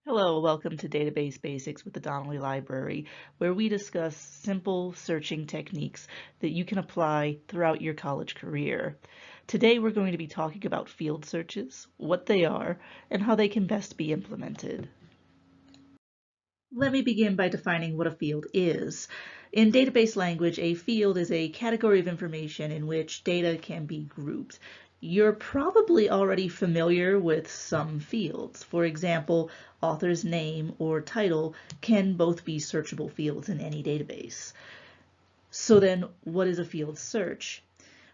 Hello, welcome to Database Basics with the Donnelly Library, where we discuss simple searching techniques that you can apply throughout your college career. Today we're going to be talking about field searches, what they are, and how they can best be implemented. Let me begin by defining what a field is. In database language, a field is a category of information in which data can be grouped. You're probably already familiar with some fields. For example, author's name or title can both be searchable fields in any database. So then, what is a field search?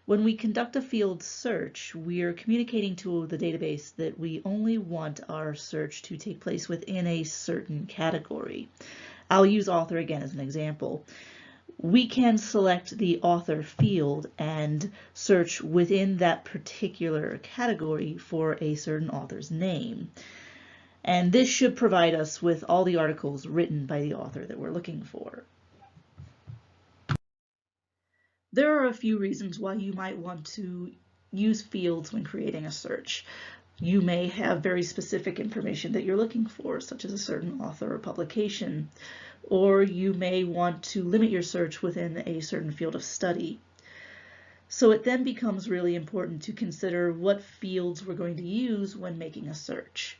When we conduct a field search, we're communicating to the database that we only want our search to take place within a certain category. I'll use author again as an example. We can select the author field and search within that particular category for a certain author's name. And this should provide us with all the articles written by the author that we're looking for. There are a few reasons why you might want to use fields when creating a search. You may have very specific information that you're looking for, such as a certain author or publication, or you may want to limit your search within a certain field of study. So it then becomes really important to consider what fields we're going to use when making a search.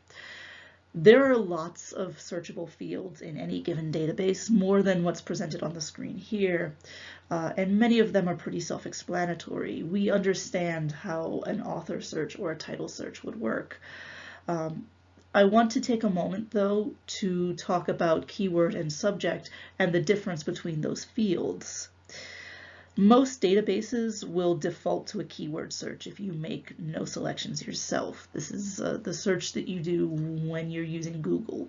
There are lots of searchable fields in any given database, more than what's presented on the screen here, and many of them are pretty self-explanatory. We understand how an author search or a title search would work. I want to take a moment, though, to talk about keyword and subject and the difference between those fields. Most databases will default to a keyword search if you make no selections yourself. This is the search that you do when you're using Google.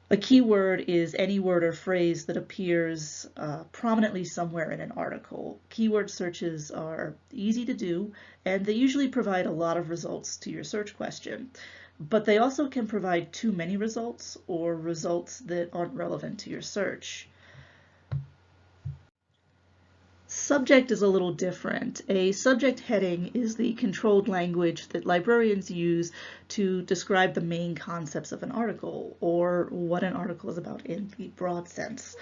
A keyword is any word or phrase that appears prominently somewhere in an article. Keyword searches are easy to do, and they usually provide a lot of results to your search question. But they also can provide too many results or results that aren't relevant to your search. Subject is a little different. A subject heading is the controlled language that librarians use to describe the main concepts of an article, or what an article is about in the broad sense.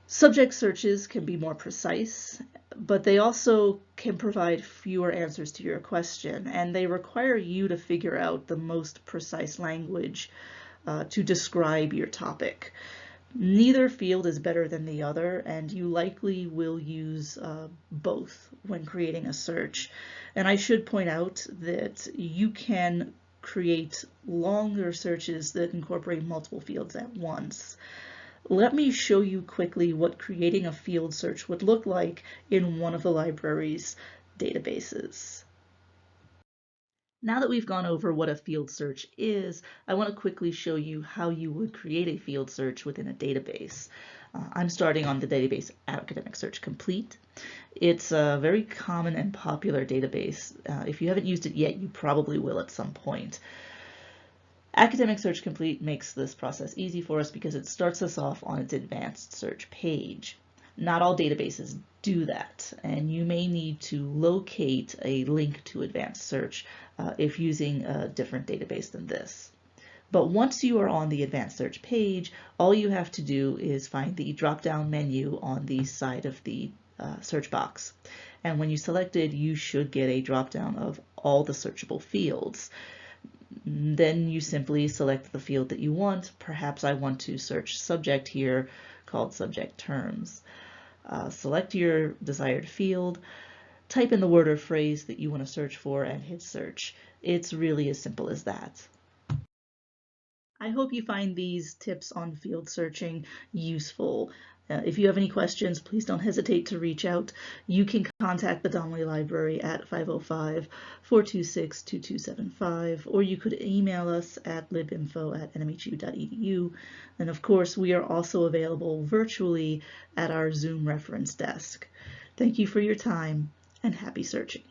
Subject searches can be more precise, but they also can provide fewer answers to your question, and they require you to figure out the most precise language to describe your topic. Neither field is better than the other, and you likely will use both when creating a search. And I should point out that you can create longer searches that incorporate multiple fields at once. Let me show you quickly what creating a field search would look like in one of the library's databases. Now that we've gone over what a field search is, I want to quickly show you how you would create a field search within a database. I'm starting on the database Academic Search Complete. It's a very common and popular database. If you haven't used it yet, you probably will at some point. Academic Search Complete makes this process easy for us because it starts us off on its advanced search page. Not all databases do that, and you may need to locate a link to advanced search if using a different database than this. But once you are on the advanced search page, all you have to do is find the drop-down menu on the side of the search box. And when you select it, you should get a drop-down of all the searchable fields. Then you simply select the field that you want. Perhaps I want to search subject here, called subject terms. Select your desired field, type in the word or phrase that you want to search for, and hit search. It's really as simple as that. I hope you find these tips on field searching useful. If you have any questions, please don't hesitate to reach out. You can contact the Donnelly Library at 505-426-2275, or you could email us at libinfo@nmhu.edu. And of course, we are also available virtually at our Zoom reference desk. Thank you for your time, and happy searching.